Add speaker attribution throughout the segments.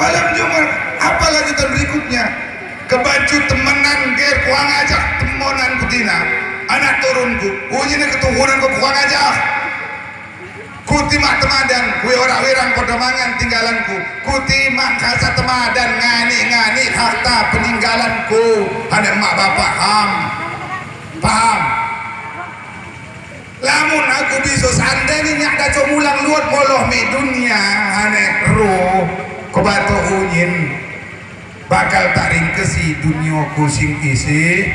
Speaker 1: Malam Jumat, apalagi tahun berikutnya kebaju temenan ger kuang ajak temonan kutina anak turunku ujinya keturunan ku kuang ajak kutimak temadan kue orang wirang pada mangan tinggalanku kutimak kasa temadan ngani harta peninggalanku ada mak bapak paham lamun aku bisa seandainya ada comulang luat moloh mi dunia hanek roh kebato unyin bakal tak ringkesi dunia kusing isi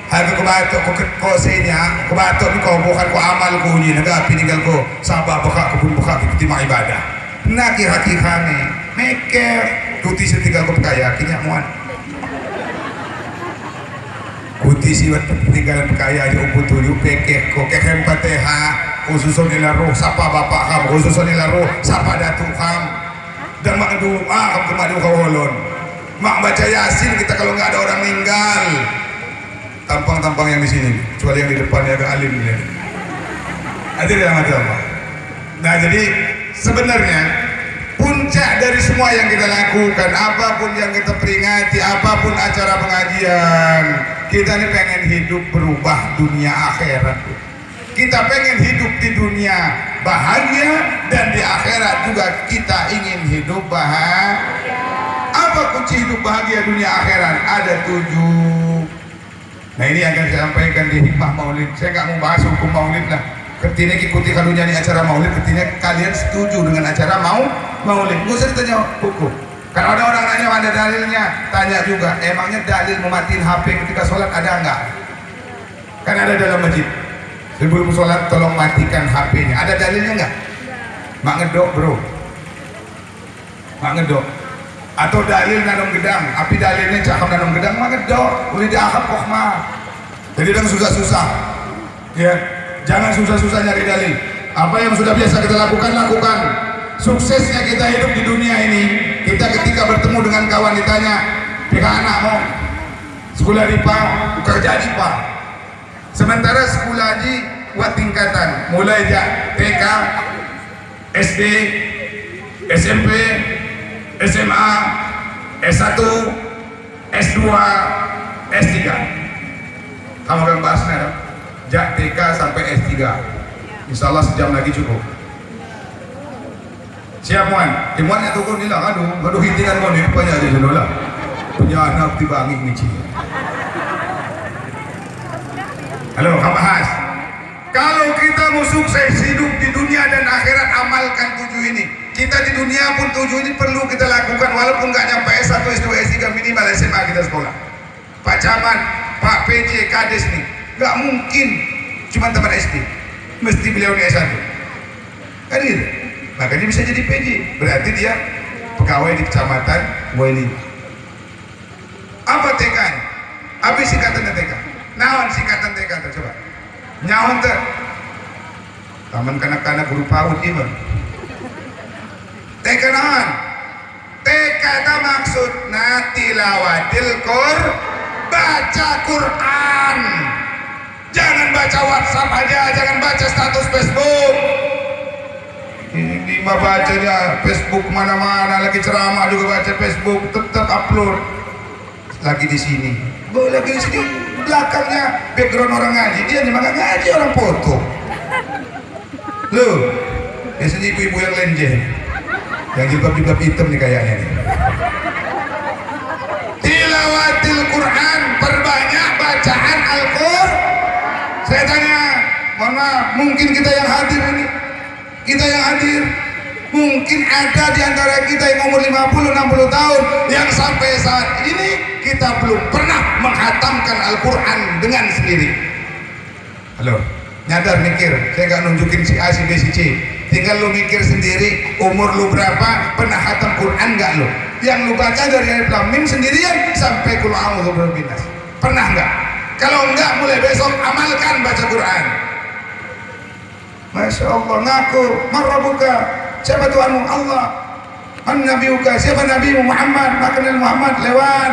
Speaker 1: harga kebato ko kosenya kebato ni kau bukan ko amal ko unyin agak pininggal ko sabah buka kebun buka ketima ibadah nak kira kami meker kuti setinggal ko kaya kinya muan kuti siwat peninggalan kaya di umput tuyu pekek ko keken pateha khususon ilaruh sapa bapak kamu khususon ilaruh sapa datu kamu dan mak doa kamu kemadu kawolon mak baca yasin kita kalau nggak ada orang meninggal tampang-tampang yang di sini kecuali yang di depannya agak alim ini ada yang apa nah jadi sebenarnya puncak dari semua yang kita lakukan apapun yang kita peringati apapun acara pengajian kita ini pengen hidup berubah dunia akhirat kita pengen hidup di dunia bahagia dan di akhirat juga kita ingin hidup bahagia. Apa kunci hidup bahagia dunia akhirat? Ada 7. Nah ini akan saya sampaikan di hikmah maulid. Saya nggak mau bahas hukum maulid lah. Ketika ikuti kalau nyanyi acara maulid, ketika kalian setuju dengan acara maulid, nggak usah ditanya hukum. Kalau ada orang nanya ada dalilnya, tanya juga. Emangnya dalil mematiin HP ketika sholat ada nggak? Kan ada dalam masjid. Sebelum sholat tolong matikan HP-nya. Ada dalilnya nggak? Mak ngedok bro. Mak ngedok. Atau dalil nanam gedang. Api dalilnya cakap nanam gedang mak ngedok. Boleh diahap kok mah. Jadi jangan susah-susah. Ya, jangan susah-susah nyari dalil. Apa yang sudah biasa kita lakukan. Suksesnya kita hidup di dunia ini. Kita ketika bertemu dengan kawan ditanya, "Pika anak mau sekolah di Pak, kerja di Pak." Sementara sekolah haji buat tingkatan mulai dari TK, SD, SMP, SMA, S1, S2, S3. Kamu akan bahasnya jak TK sampai S3. Insya Allah sejam lagi cukup. Siap muan? Timuannya tukun ni lah, aduh hitungan kau ni banyak aja dulu lah. Punya anak tiba angin ngici. Halo, Kak Bahas. Kalau kita mau sukses hidup di dunia dan akhirat, amalkan 7 ini. Kita di dunia pun 7 ini perlu kita lakukan, walaupun nggak nyampe S1, S2, S3, minimal SMA kita sekolah. Pak Camat, Pak PJ, Kades nih, nggak mungkin cuma teman SD. Mesti beliau di S1. Kan gitu. Makanya bisa jadi PJ. Berarti dia pegawai di kecamatan Wali. Apa TK? Apa singkatannya TK? Naon singkatan TK tuh coba. Nyaon tuh. Taman kanak-kanak guru PAUD ieu. TK naon? TK itu maksudna tilawatil baca Quran. Jangan baca WhatsApp aja, jangan baca status Facebook. Ini mah bacanya Facebook mana-mana, lagi ceramah juga baca Facebook, tetap upload. Lagi di sini, lagi di sini belakangnya background orang ngaji, dia cuma nggak ngaji orang foto. Loh, biasanya ibu-ibu yang lenje, yang jilbab hitam nih kayaknya nih. Tilawatil Quran, perbanyak bacaan Al-Qur'an. Saya tanya, mohon maaf, mungkin kita yang hadir ini, mungkin ada di antara kita yang umur 50-60 tahun yang sampai saat ini kita belum pernah menghatamkan Al-Quran dengan sendiri. Halo, nyadar mikir, saya nggak nunjukin si A, si B, si C. Tinggal lu mikir sendiri, umur lu berapa, pernah hatam Quran nggak lu? Yang lu baca dari Alif Lam Mim sendirian sampai Qul A'udzu Birabbin Nas. Pernah nggak? Kalau nggak, mulai besok amalkan baca Quran. Masya Allah, ngaku, marrabuka, siapa Tuhanmu? Allah. Man nabiuka, siapa Nabimu? Muhammad. Makanil Muhammad, lewat.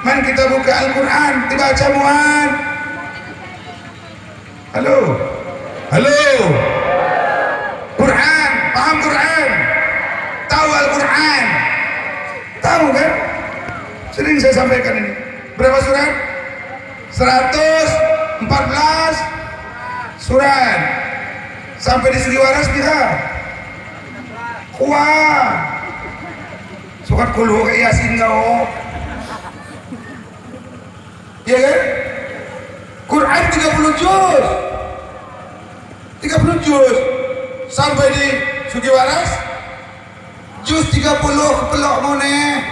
Speaker 1: Man kita buka Al-Quran, dibaca muan. Halo, Quran, paham Quran? Quran. Tahu kan? Sering saya sampaikan ini. Berapa surat? 114 surat. Sampai di segi waras kita. Wah. Surat Qul kayak Yasin kau. Iya kan? Quran 30 juz. 30 juz. Sampai di segi waras juz 30 kepelok moneh.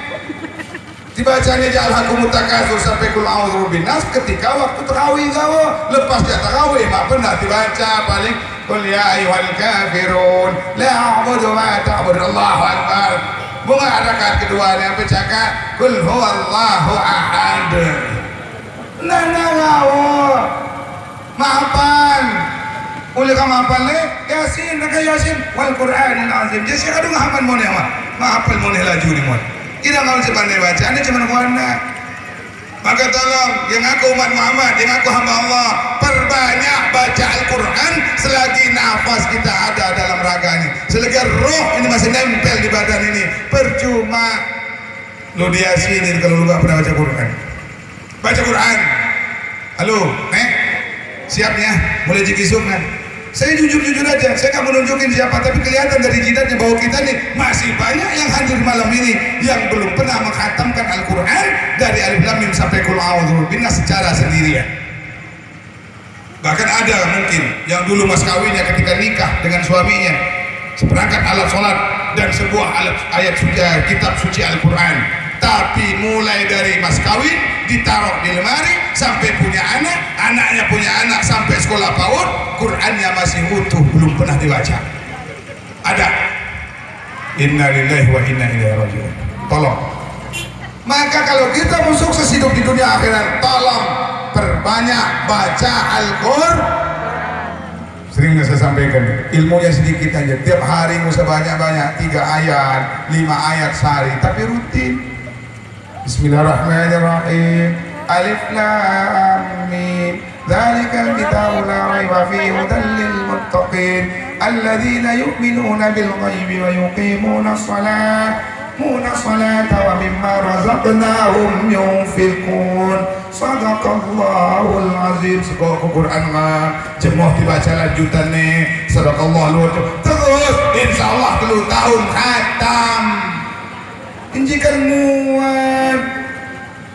Speaker 1: Dibacanya di Al-Hakumut Takasur sampai Qul a'udzu birabbinas ketika waktu tarawih kau. Lepas dia tarawih mak pernah dibaca paling Qul ya ayyuhal kafirun la a'budu ma ta'budun Allahu akbar. Bunga rakaat kedua yang bercakap Qul huwallahu ahad. Nana kau maafan oleh kamu maafan le Yasin nak Yasin wal Quranil azim. Jadi saya kadang hafal moneh mah maafal moneh laju ni mon. Kita nggak bisa pandai baca, anda cuma warna. Maka tolong, yang aku umat Muhammad, yang aku hamba Allah, perbanyak baca Al-Quran selagi nafas kita ada dalam raga ini. Selagi roh ini masih nempel di badan ini, percuma. Lo di Yasin kalau lu nggak pernah baca Quran. Baca Quran. Halo, siapnya? Mulai jikisuk kan? Saya jujur-jujur aja, saya nggak menunjukin siapa, tapi kelihatan dari jidatnya bahwa kita nih masih banyak yang hadir malam ini yang belum pernah menghatamkan Al-Quran dari Alif Lam Mim sampai Qul a'udzu birabbinas secara sendirian. Bahkan ada mungkin yang dulu mas kawinnya ketika nikah dengan suaminya seperangkat alat sholat dan sebuah alat ayat suci, kitab suci Al-Quran. Tapi mulai dari mas kawin ditaruh di lemari sampai punya anak, anaknya punya anak sampai sekolah PAUD, Qurannya masih utuh belum pernah dibaca. Ada. Inna lillahi wa inna ilaihi raji'un. Tolong. Maka kalau kita mau sukses hidup di dunia akhirat, tolong perbanyak baca Al-Qur'an. Sering saya sampaikan, ilmunya sedikit aja. Tiap hari nggak usah banyak-banyak, 3 ayat, 5 ayat sehari, tapi rutin. Bismillahirrahmanirrahim. Alif Lam Mim. Dzalikal kitabu la raiba fihi hudan lil muttaqin alladzina yu'minuna bil ghaibi wa yuqimuna as-salata wa mimma razaqnahum yunfiqun. Sadaqallahul azim. Sekolah Quran mah jemoh dibaca lanjutan nih. Sadaqallahul azim. Terus insyaallah 3 tahun khatam. Injikan muat.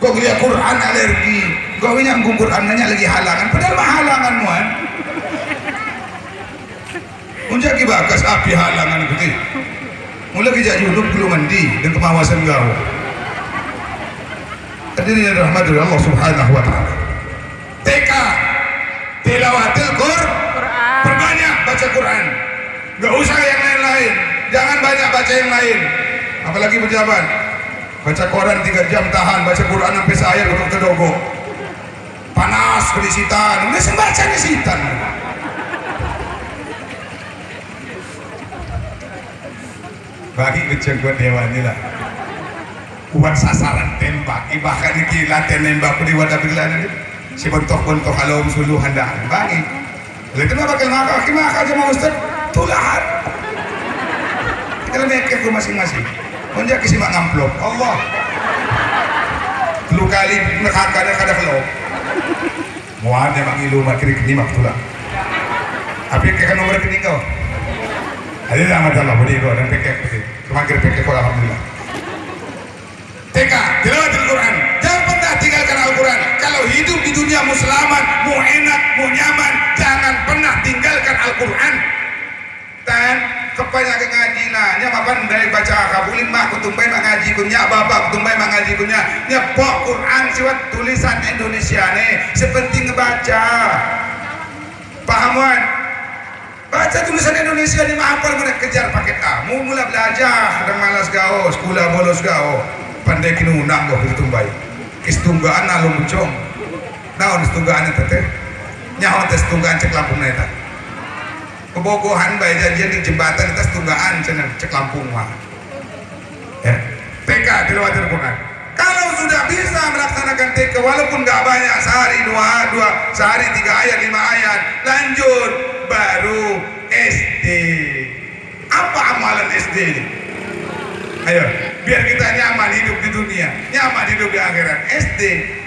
Speaker 1: Kok lihat Quran alergi. Kok nyambung Quran nanya lagi halangan. Padahal mah halangan muat. Unjak bakas api halangan gitu. Mulai kijak junub belum mandi dan kemawasan kau. Hadirin yang dirahmati oleh Allah Subhanahu wa taala. TK tilawatil Quran. Perbanyak baca Quran. Enggak usah yang lain-lain. Jangan banyak baca yang lain. Apalagi pejabat. Baca Quran 3 jam tahan, baca Quran sampai seayat untuk kedogo. Panas kedisitan. Enggak sembaca kedisitan. Bagi kecengkuan hewan inilah buat sasaran tembak bahkan gila tembak di wadah bilan si bentuk-bentuk halom suluh handaan bagi itu mah bakal maka aja mau Ustaz tulahan kita mikir ke masing-masing menjak isi mak ngamplop Allah lu kali nekakada kada kelop muat yang mangilu makiri kini mak tulah tapi kayak nomor rekening kau ada nama Allah boleh kau dan pekek kemarin pekek kau alhamdulillah. TK tilawatil Quran. Jangan pernah tinggalkan Al-Quran. Kalau hidup di dunia mau selamat, mau enak, mau nyaman, jangan pernah tinggalkan Al-Quran. Dan kebanyakan ngaji nanya mapan dari baca kabulin mah kutumbai mengaji kunya bapak kutumbai mengaji kunya nyepok Quran siwat tulisan Indonesia nih sepenting ngebaca. Pahamuan? Baca tulisan Indonesia di mahapal mana kejar paket A. Mau mula belajar dan malas gao, sekolah bolos gao. Pandai kini undang gao ketumbai. Kistunggaan alum muncong. Naon kistunggaan itu teh? Nyaho tes tunggaan cek Lampung neta. Kebogohan bayi janjian di jembatan itu tunggaan cek Lampung mah. Ya. TK tilawatil Quran. Kalau sudah bisa melaksanakan TK walaupun nggak banyak sehari dua sehari 3 ayat 5 ayat lanjut baru SD. Apa amalan SD ini? Ayo, biar kita nyaman hidup di dunia, nyaman hidup di akhirat. SD,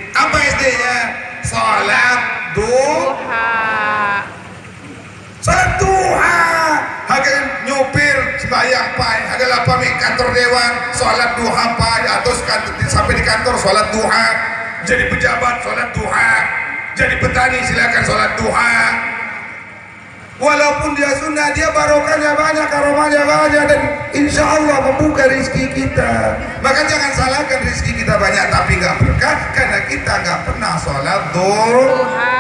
Speaker 1: apa SD-nya? Sholat duha. Sholat duha. Hagen nyupir sembahyang pai, adalah pamit kantor dewan, sholat duha pai, atau sampai di kantor sholat duha. Jadi pejabat sholat duha, jadi petani silakan sholat duha. Walaupun dia sunnah, dia barokahnya banyak, karomahnya banyak, dan insya Allah membuka rezeki kita. Maka jangan salahkan rezeki kita banyak tapi nggak berkah karena kita nggak pernah sholat duha.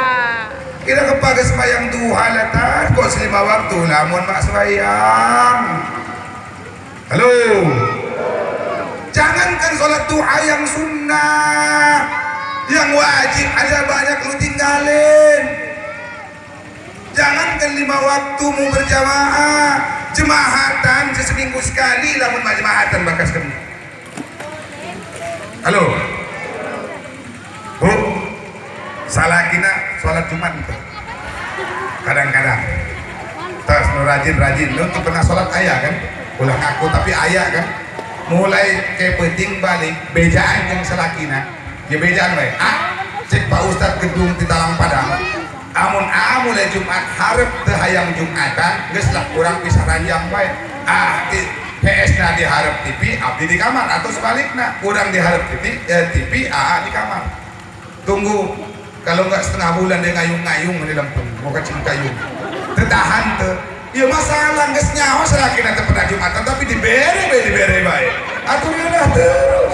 Speaker 1: Kita kepakai sembahyang duha letak kok selima waktu, lamun mak sembahyang. Halo, jangankan sholat duha yang sunnah, yang wajib ada banyak lu tinggalin. Jangankan 5 waktu mau berjamaah, jemaatan seminggu sekali lamun mak jemaatan bakas kami. Halo, salah kina sholat Jumat kadang-kadang. Terus rajin-rajin, lu tuh pernah sholat ayah kan? Ulah ngaku tapi ayah kan? Mulai kayak penting balik, bejaan yang selakina, ya bejaan baik. Cek Pak Ustadz gedung di Talang Padang. Amun mulai Jumat harap tehayang Jumatan geus lah kurang bisa ranjang bae. PS na diharap TV abdi di kamar atau sebaliknya kurang diharap TV di kamar. Tunggu kalau nggak setengah bulan dia ngayung-ngayung di Lampung mau kacing kayung tertahan tuh ya masalah geus nyawa selakina teh pernah Jumatan tapi dibere bae atau udah terus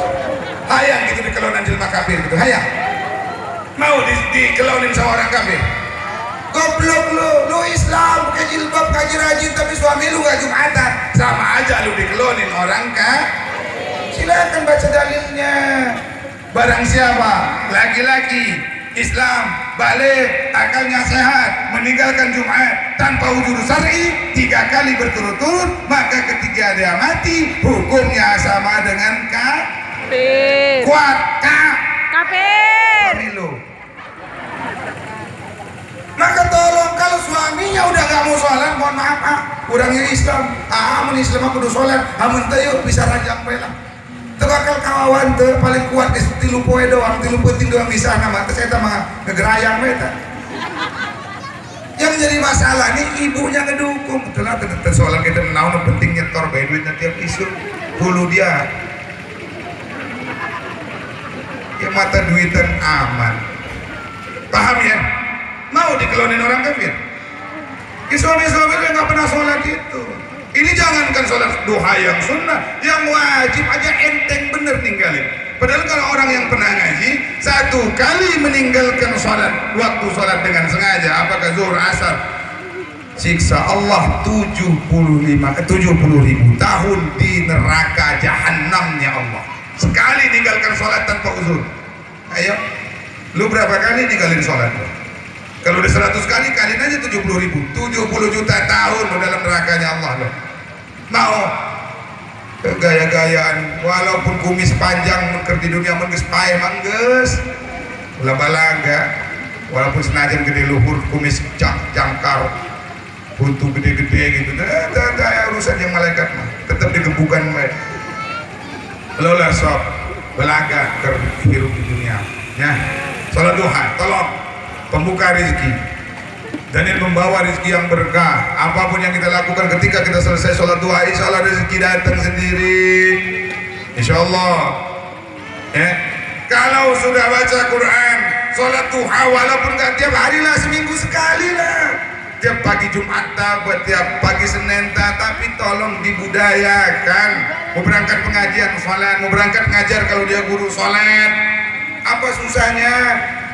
Speaker 1: hayang gitu di kelonan jelma kafir gitu hayang mau dikelonin sama orang kafir. Goblok lu Islam pakai jilbab kaji rajin tapi suami lu gak Jumatan, sama aja lu dikelonin orang kan. Silakan baca dalilnya. Barang siapa laki-laki Islam balik akalnya sehat meninggalkan Jumat tanpa uzur syar'i 3 kali berturut-turut, maka ketika dia mati hukumnya sama dengan kafir. Kuat kafir. Pemilu. Maka tolong kalau suaminya udah gak mau sholat, mohon maaf kurangnya Islam. Amun Islam aku udah sholat, amun tayo bisa rajang pelang. Terbakal kawan tuh paling kuat di tilu poe doang, tilu penting doang bisa nama. Saya tak mah ngegerayang beta. Yang jadi masalah nih ibunya ngedukung. Itulah sholat kita menaun penting nyetor bayi duitnya tiap isu. Hulu dia. Ya mata duitan aman. Paham ya? Mau dikelonin orang kafir. Suami-suami yang nggak pernah sholat itu. Ini jangankan sholat duha yang sunnah, yang wajib aja enteng bener ninggalin. Padahal kalau orang yang pernah ngaji 1 kali meninggalkan sholat waktu sholat dengan sengaja, apakah zuhur asar, siksa Allah 70.000 tahun di neraka jahanamnya Allah. Sekali ninggalkan sholat tanpa uzur. Ayo, lu berapa kali ninggalin sholat? Kalau udah 100 kali, kaliin aja 70.000, 70 juta tahun lo dalam nerakanya Allah loh. Mau gaya-gayaan, walaupun kumis panjang menker di dunia mengges pae mangges, ulah balaga, walaupun senajan gede luhur kumis jangkar, buntu gede-gede gitu, dah urusan yang malaikat mah, tetap digebukan baik. Lo lah sob, balaga terhirup di dunia, ya. Sholat duha, tolong. Pembuka rezeki dan yang membawa rezeki yang berkah. Apapun yang kita lakukan ketika kita selesai sholat duha, insya Allah rezeki datang sendiri, insya Allah. Kalau sudah baca Quran, sholat duha walaupun nggak tiap hari lah, seminggu sekali lah, tiap pagi Jumat buat tiap pagi Senin tapi tolong dibudayakan. Mau berangkat pengajian sholat, mau berangkat ngajar kalau dia guru sholat. Apa susahnya?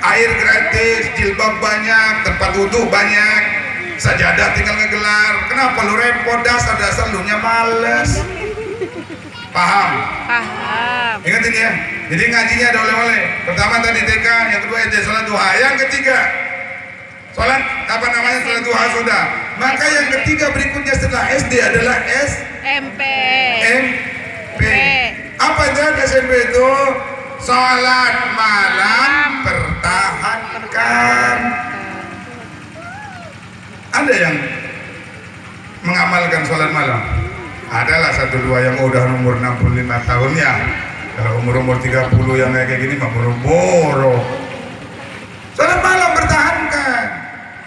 Speaker 1: Air gratis, jilbab banyak, tempat wudhu banyak, sajadah tinggal ngegelar. Kenapa lu repot? Dasar lu nya males. Paham? Paham. Ingat ini ya. Jadi ngajinya ada oleh-oleh. Pertama tadi TK, yang kedua SD sholat duha, yang ketiga sholat apa namanya sholat duha sudah. Maka yang ketiga berikutnya setelah SD adalah SMP. Apa itu SMP itu? Sholat malam pertahankan. Ada yang mengamalkan sholat malam? Adalah satu dua yang udah umur 65 tahun ya. Kalau umur 30 yang kayak gini mah boro-boro. Salat malam bertahankan.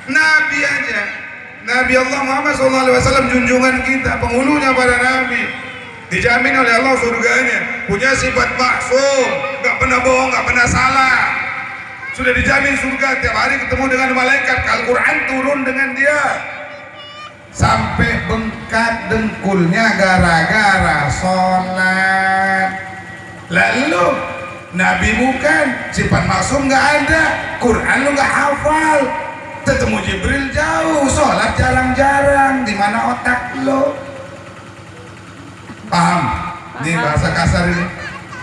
Speaker 1: Nabi aja, Nabi Allah Muhammad SAW junjungan kita, penghulunya para nabi, dijamin oleh Allah surganya, punya sifat maksum, nggak pernah bohong, nggak pernah salah, sudah dijamin surga, tiap hari ketemu dengan malaikat, Al-Quran turun dengan dia, sampai bengkak dengkulnya gara-gara sholat. Lalu Nabi bukan, sifat maksum nggak ada, Quran lu nggak hafal, ketemu Jibril jauh, sholat jarang-jarang, di mana otak lo? Paham? Ini bahasa kasar ini,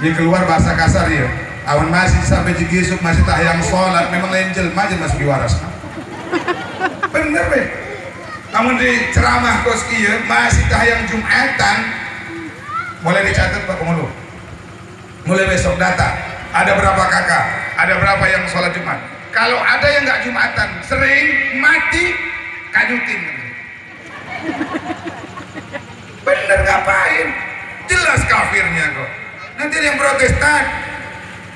Speaker 1: ini keluar bahasa kasar ya. Awan masih sampai jigisuk masih tahyang sholat, memang lenjel masih diwaras. Bener be? Namun di ceramah koski ya, masih tahyang Jumatan, boleh dicatat Pak Pengulu. Mulai besok data, ada berapa kakak, ada berapa yang sholat Jumat. Kalau ada yang nggak Jumatan, sering mati, kanyutin. Bener ngapain? Jelas kafirnya kok. Nanti yang Protestan,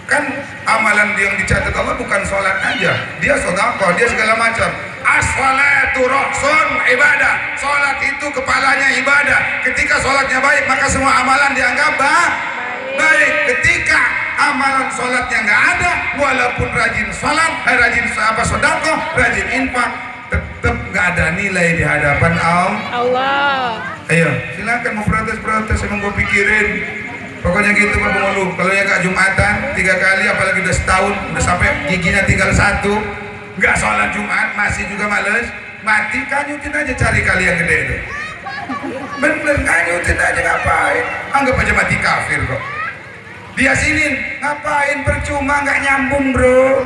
Speaker 1: kan amalan yang dicatat Allah bukan sholat aja, dia sedekah, dia segala macam. As-sholatu ra'sun ibadah, sholat itu kepalanya ibadah. Ketika sholatnya baik, maka semua amalan dianggap baik. Ketika amalan sholatnya nggak ada, walaupun rajin sholat, rajin sedekah, rajin infak, tetap nggak ada nilai di hadapan Allah. Ayo, silakan mau protes, emang gue pikirin. Pokoknya gitu Pak Pengulu. Kalau ya nggak Jumatan 3 kali, apalagi udah setahun, udah sampai giginya tinggal 1, nggak sholat Jumat, masih juga males, mati, kanyutin aja, cari kali yang gede itu. Bener, kanyutin aja, ngapain? Anggap aja mati kafir kok. Dia sini ngapain, percuma, nggak nyambung bro.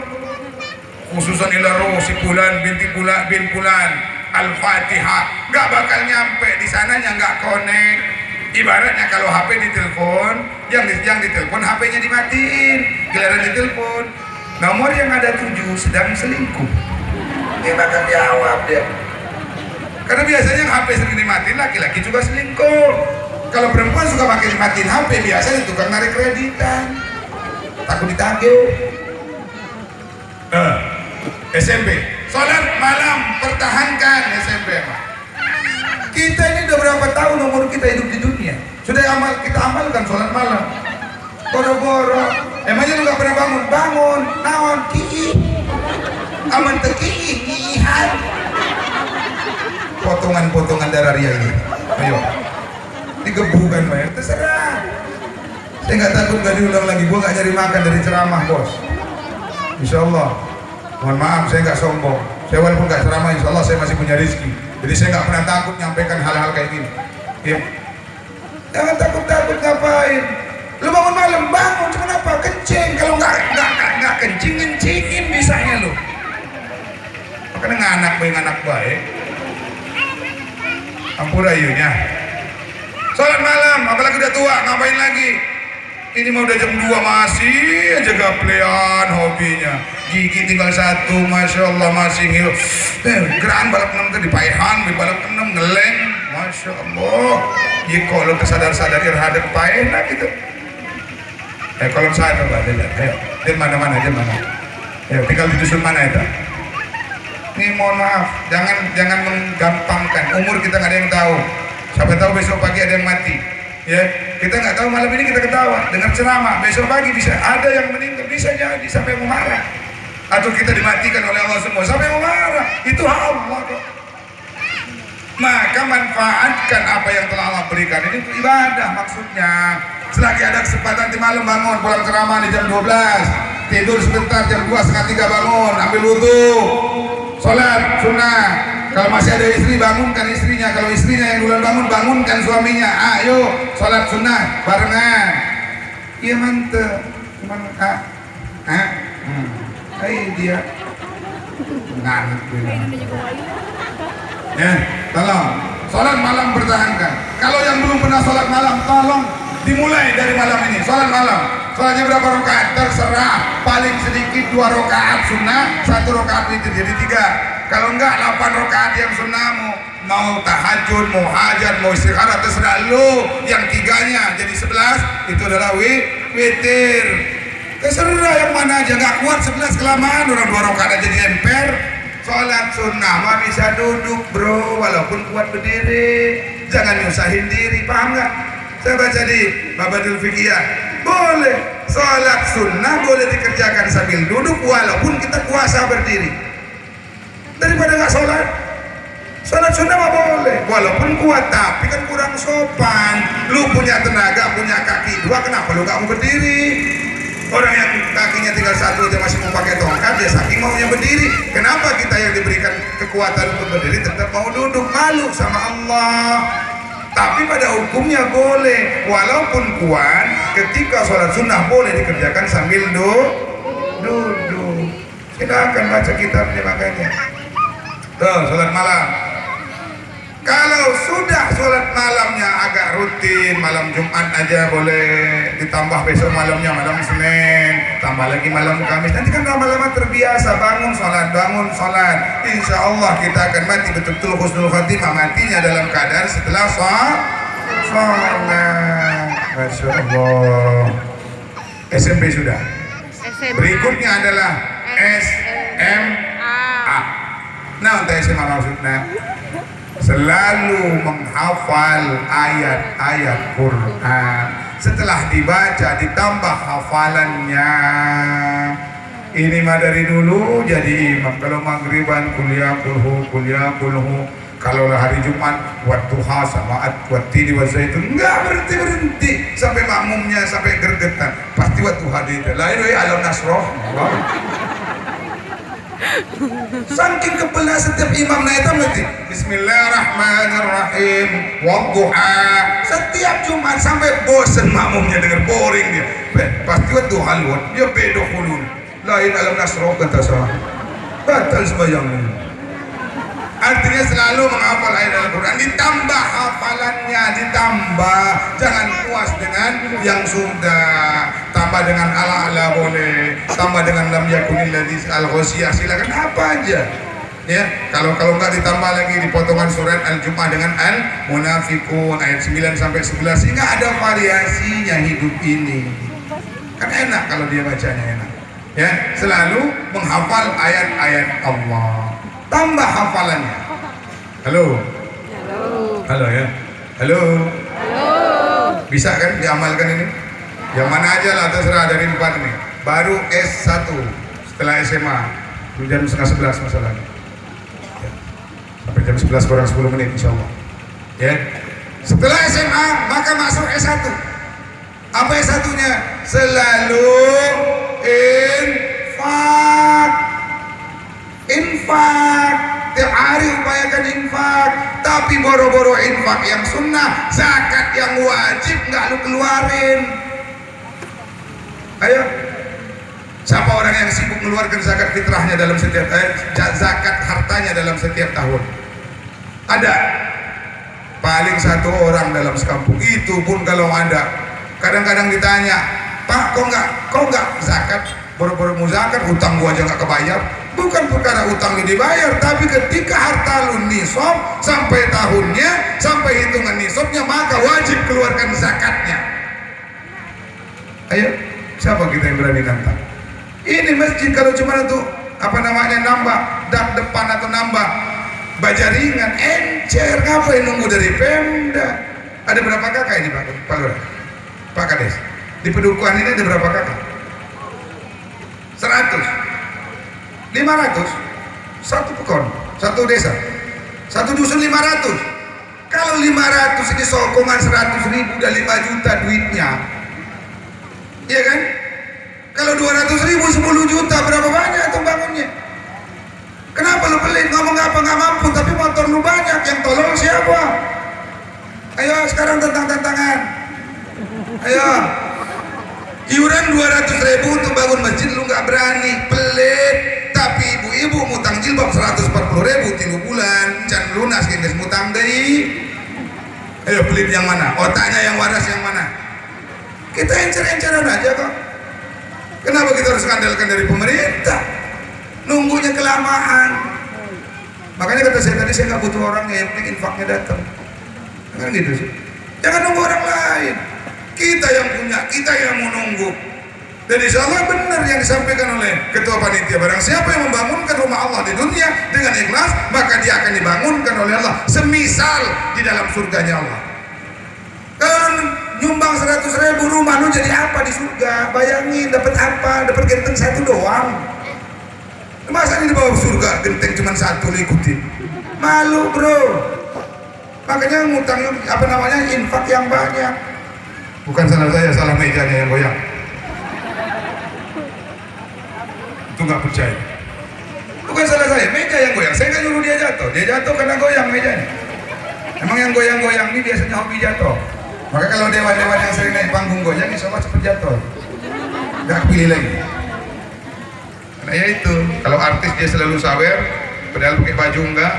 Speaker 1: Khususan ilaroh si Fulan binti Fulan bin Fulan, Al-Fatihah nggak bakal nyampe di sananya, nggak connect. Ibaratnya kalau HP ditelepon, yang ditelepon HP-nya dimatiin, giliran ditelepon nomor yang ada 7 sedang selingkuh, dia bakal jawab dia. Karena biasanya HP sering dimatiin, laki-laki juga selingkuh. Kalau perempuan suka pakai matiin HP, biasanya tukang narik kreditan, takut ditagih. SMP, sholat malam pertahankan SMP Pak. Kita ini udah berapa tahun umur kita hidup di dunia, sudah kita amalkan sholat malam. Boro-boro, emangnya lu gak pernah bangun, naon, ki'i, aman terki'i, ki'ihan. Potongan-potongan darah ria ini, ayo. Digebukan bayar, terserah. Saya nggak takut nggak diulang lagi, gua nggak nyari makan dari ceramah bos. Insya Allah, mohon maaf saya nggak sombong, saya walaupun nggak ceramah insya Allah saya masih punya rezeki, jadi saya nggak pernah takut nyampaikan hal-hal kayak gini ya. Jangan takut-takut, ngapain lu bangun malam, bangun, kenapa? Kencing, kalau nggak kencing, ngencingin bisanya lu, makanya nganak baik ampura iyunya. Sholat malam, apalagi udah tua, ngapain lagi? Ini mau udah jam 2 masih aja gaplean hobinya. Gigi tinggal 1, Masya Allah masih ngilu. Gerakan balap 6 tadi, paehan, balap 6 ngeleng, Masya Allah. Ya kalau kesadar-sadar irhadap paehan gitu. Kalau sadar lah, ayo, dia mana-mana. Ayo, tinggal di dusun mana itu? Ini mohon maaf, jangan menggampangkan. Umur kita nggak ada yang tahu. Siapa tahu besok pagi ada yang mati, ya kita nggak tahu. Malam ini kita ketawa dengar ceramah, besok pagi bisa ada yang meninggal, bisa jadi sampai mau marah, atau kita dimatikan oleh Allah semua sampai mau marah. Itu hak Allah kok. Maka manfaatkan apa yang telah Allah berikan ini untuk ibadah. Maksudnya selagi ada kesempatan di malam bangun, pulang ceramah di jam 12, tidur sebentar jam 2, setengah 3 bangun, ambil wudhu, sholat sunnah. Kalau masih ada istri, bangunkan istrinya. Kalau istrinya yang duluan bangun, bangunkan suaminya. Ayo sholat sunnah barengan. Iya mantep. Cuman dia ngantuk. Ya, tolong sholat malam pertahankan. Kalau yang belum pernah sholat malam, tolong dimulai dari malam ini. Sholat malam, sholatnya berapa rakaat terserah. Paling sedikit 2 rakaat sunnah, 1 rakaat witir, jadi 3. Kalau enggak 8 rakaat yang sunnahmu, mau tahajud, mau hajat, mau istikharah, terserah lu. Yang 3-nya jadi 11 itu adalah witir. Terserah yang mana aja, nggak kuat 11 kelamaan, orang 2 rakaat aja jadi emper. Sholat sunnah mah bisa duduk bro, walaupun kuat berdiri. Jangan nyusahin diri, paham nggak? Saya baca di Babadul Fiqhiyah, boleh sholat sunnah boleh dikerjakan sambil duduk walaupun kita kuasa berdiri. Daripada nggak sholat, sholat sunnah mah boleh walaupun kuat, tapi kan kurang sopan. Lu punya tenaga, punya kaki 2, kenapa lu nggak mau berdiri? Orang yang kakinya tinggal 1 dia masih mau pakai tongkat, dia saking maunya berdiri. Kenapa kita yang diberikan kekuatan untuk berdiri tetap mau duduk? Malu sama Allah. Tapi pada hukumnya boleh, walaupun kuat. Ketika sholat sunnah boleh dikerjakan sambil duduk. Silakan baca kitabnya makanya. Tuh, sholat malam. Kalau sudah sholat malamnya agak rutin, malam Jumat aja boleh, ditambah besok malamnya malam Senin, tambah lagi malam Kamis. Nanti kan lama-lama terbiasa, bangun sholat. Insya Allah kita akan mati betul-betul husnul khatimah, matinya dalam keadaan setelah sholat. Masya Allah. SMP sudah. Berikutnya adalah SMA. Nah, untuk SMA maksudnya selalu menghafal ayat-ayat Quran. Setelah dibaca ditambah hafalannya. Ini mah dari dulu jadi imam. Kalau maghriban kuliah kulhu. Kalau hari Jumat wattuha sama wattini wazaitun, enggak berhenti sampai makmumnya sampai gergetan. Pasti wattuha itu. Lain alam nasroh. Saking kebelah setiap imam naik nanti Bismillahirrahmanirrahim wadduha. Setiap Jumat sampai bosen makmumnya dengar, boring dia. Pasti wadduha dia bedo kulun. Lain alam nasroh kata saya. Batal sembahyangnya. Artinya selalu menghafal ayat Al-Quran, ditambah hafalannya, ditambah. Jangan puas dengan yang sudah, tambah dengan ala-ala boleh, tambah dengan lam yakunil ladzi al-ghasyiyah, silakan apa aja. Ya, kalau nggak ditambah lagi di potongan surat Al-Jumu'ah dengan Al-Munafiqun ayat 9 sampai 11, sehingga ada variasinya hidup ini. Kan enak kalau dia bacanya enak. Ya, selalu menghafal ayat-ayat Allah. Tambah hafalannya. Halo ya. Halo. Bisa kan diamalkan ini? Yang mana aja lah, terserah dari 4 ini. Baru S1 setelah SMA jam setengah 11 masalahnya ya. Sampai jam 11 kurang 10 menit insya Allah ya. Setelah SMA maka masuk S1. Apa S1 nya? Selalu infak. Tiap hari upayakan infak, tapi boro-boro infak yang sunnah, zakat yang wajib nggak lu keluarin. Ayo, siapa orang yang sibuk mengeluarkan zakat fitrahnya dalam setiap zakat hartanya dalam setiap tahun? Ada paling 1 orang dalam sekampung. Itu pun kalau ada. Kadang-kadang ditanya, Pak, kok nggak zakat? Boro-boro mau zakat, hutang gua aja nggak kebayar. Bukan perkara hutang lu dibayar, tapi ketika harta lu nisab sampai tahunnya, sampai hitungan nisabnya, maka wajib keluarkan zakatnya. Ayo, siapa kita yang berani nantang? Ini masjid kalau cuma untuk nambah dak depan atau nambah baja ringan, encer, ngapain nunggu dari Pemda? Ada berapa kakak ini Pak Lurah? Pak Kades, di Pedukuhan ini ada berapa kakak? 100, 500, 1 pekon, 1 desa, 1 dusun 500. Kalau 500 ini sokongan 100.000 udah 5 juta duitnya, iya kan? Kalau 200.000 10 juta, berapa banyak tuh bangunnya? Kenapa lu pelit? Ngomong apa nggak mampu, tapi motor lu banyak, yang tolong siapa? Ayo sekarang tantangan. Ayo, iuran 200.000 untuk bangun masjid lu nggak berani, pelit. Tapi ibu-ibu mutang jilbab 140.000 3 bulan, can lunas gengges mutang deh. Ayo pelit yang mana? Otaknya yang waras yang mana? Kita encer-enceran aja kok. Kenapa kita harus skandalkan dari pemerintah? Nunggunya kelamaan. Makanya kata saya tadi, saya nggak butuh orangnya, yang penting infaknya datang. Kan gitu sih. Jangan nunggu orang lain. Kita yang punya, kita yang mau nunggu. Dan insya Allah benar yang disampaikan oleh ketua panitia, barang siapa yang membangunkan rumah Allah di dunia dengan ikhlas, maka dia akan dibangunkan oleh Allah semisal di dalam surganya Allah. Kan nyumbang 100.000 rumah, lu jadi apa di surga? Bayangin dapat apa? Dapat genteng satu doang. Masa ini di bawah surga genteng cuma satu, lu ikutin? Malu bro. Makanya ngutang apa namanya, infak yang banyak. Bukan salah saya, salah mejanya yang goyang. Itu nggak percaya. Bukan salah saya, meja yang goyang. Saya nggak nyuruh dia jatuh. Dia jatuh karena goyang mejanya. Emang yang goyang-goyang ini biasanya hobi jatuh. Maka kalau dewa-dewa yang sering naik panggung goyang, insya Allah cepat jatuh. Nggak pilih lagi. Nah ya itu, kalau artis dia selalu sawer, padahal pakai baju enggak,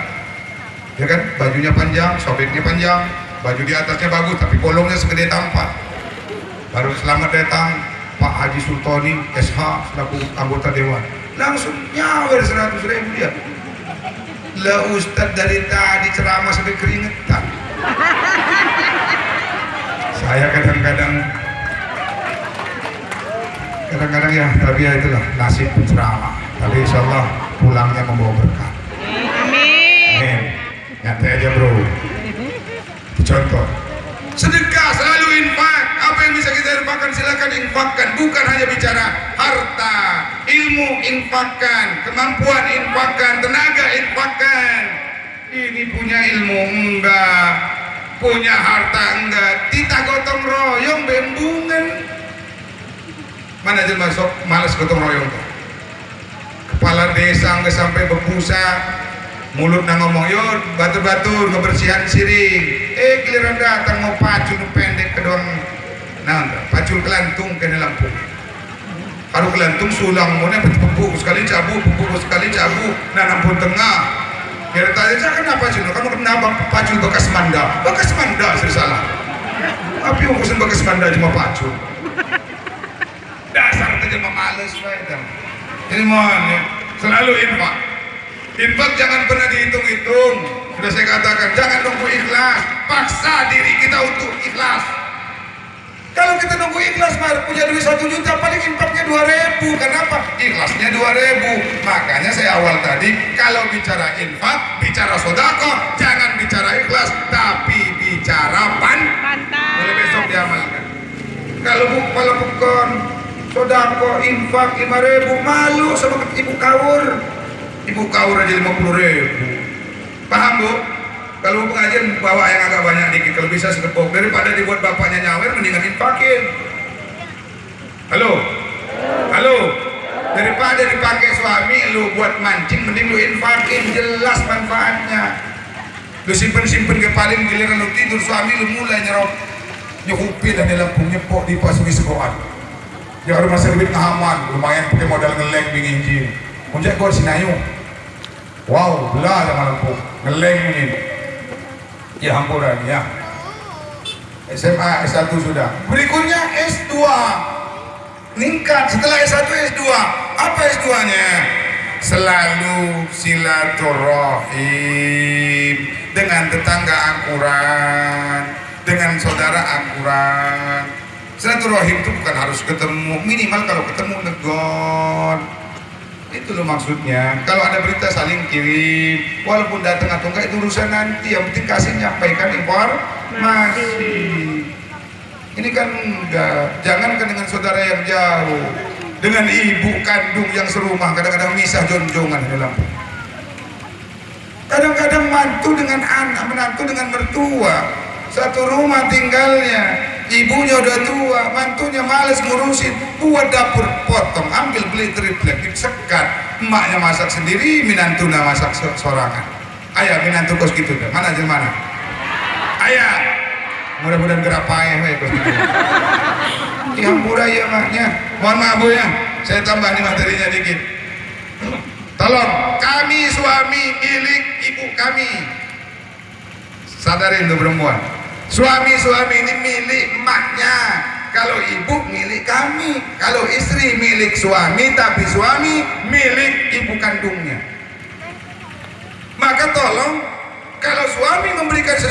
Speaker 1: ya kan? Bajunya panjang, sobeknya panjang, baju di atasnya bagus, tapi kolongnya segede tampak. Baru selamat datang Pak Haji Sultoni SH selaku anggota dewan, langsung nyawer 100.000 dia. Lah Ustadz dari tadi ceramah sampai keringetan. Saya kadang-kadang ya, tapi ya itulah nasib penceramah. Tapi insya Allah pulangnya membawa berkah. Amin. Nyantai aja bro. Contoh, sedekah selalu infak. Apa yang bisa kita infakkan silakan infakkan. Bukan hanya bicara harta, ilmu infakkan, kemampuan infakkan, tenaga infakkan. Ini punya ilmu enggak, punya harta enggak, kita gotong royong bembungan. Mana aja masuk malas gotong royong tuh. Kepala desa nggak sampai berbusa, mulut nang ngomong yo batur-batur ngebersihan siring. Giliran datang mau pacul pendek kedong, nah pacul kelantung kena lampu. Haru kelantung sulang, mau bubuk sekali cabut, nah nampun tengah. Biar tanya saya kenapa pacul? Kamu kenapa pacul bekas manda? Bekas manda sih salah. Apa yang urusan bekas manda cuma pacul? Dasar aja males baik. Ini mohon ya, selalu infak. Infak jangan pernah dihitung-hitung. Sudah saya katakan, jangan nunggu ikhlas. Paksa diri kita untuk ikhlas. Kalau kita nunggu ikhlas, punya duit 1 juta, paling infaknya 2.000. Kenapa? Ikhlasnya 2.000. Makanya saya awal tadi, kalau bicara infak, bicara sodako, jangan bicara ikhlas, tapi bicara pantas. Mulai besok diamalkan. Kalau bukan sodako infak 5.000, malu sama ibu kawur aja 50.000. Paham bu? Kalau pengajian bawa yang agak banyak dikit, kalau bisa sekepok, daripada dibuat bapaknya nyawer mendingan infakin. Halo daripada dipakai suami lu buat mancing, mending lu infakin, jelas manfaatnya. Lu simpen ke paling, giliran lu tidur suami lu mulai nyukupi dan lampu nyepok di pasuki sekolah. Ya rumah servis ngahaman, lumayan pakai modal ngeleng bingin. Muncak gua sinayu. Wow, belah sama lampu ngeleng ini. Ya hampuran ya. SMA S1 sudah. Berikutnya S2. Ningkat setelah S1 S2. Apa S2-nya? Selalu silaturahim dengan tetangga akurat, dengan saudara akurat. Silaturahim itu bukan harus ketemu, minimal kalau ketemu negon. Itu loh maksudnya. Kalau ada berita saling kirim, walaupun datang atau enggak itu urusan nanti. Yang penting kasih nyampaikan informasi. Ini kan enggak. Jangankan dengan saudara yang jauh, dengan ibu kandung yang serumah kadang-kadang misah jonjongan di dalam. Kadang-kadang mantu dengan anak, menantu dengan mertua, satu rumah tinggalnya. Ibunya udah tua, mantunya males ngurusin, buat dapur potong, ambil beli triplek, sekat, emaknya masak sendiri, minantuna masak sorangan. Ayah minantu kos gitu deh, mana aja mana? Ayah, mudah-mudahan gerapai kos gitu. Dihampura ya maknya, mohon maaf bu ya, saya tambah nih materinya dikit. Tolong, kami suami milik ibu kami. Sadarin tuh perempuan. Suami-suami ini milik emaknya. Kalau ibu milik kami. Kalau istri milik suami, tapi suami milik ibu kandungnya. Maka tolong, kalau suami memberikan sesuatu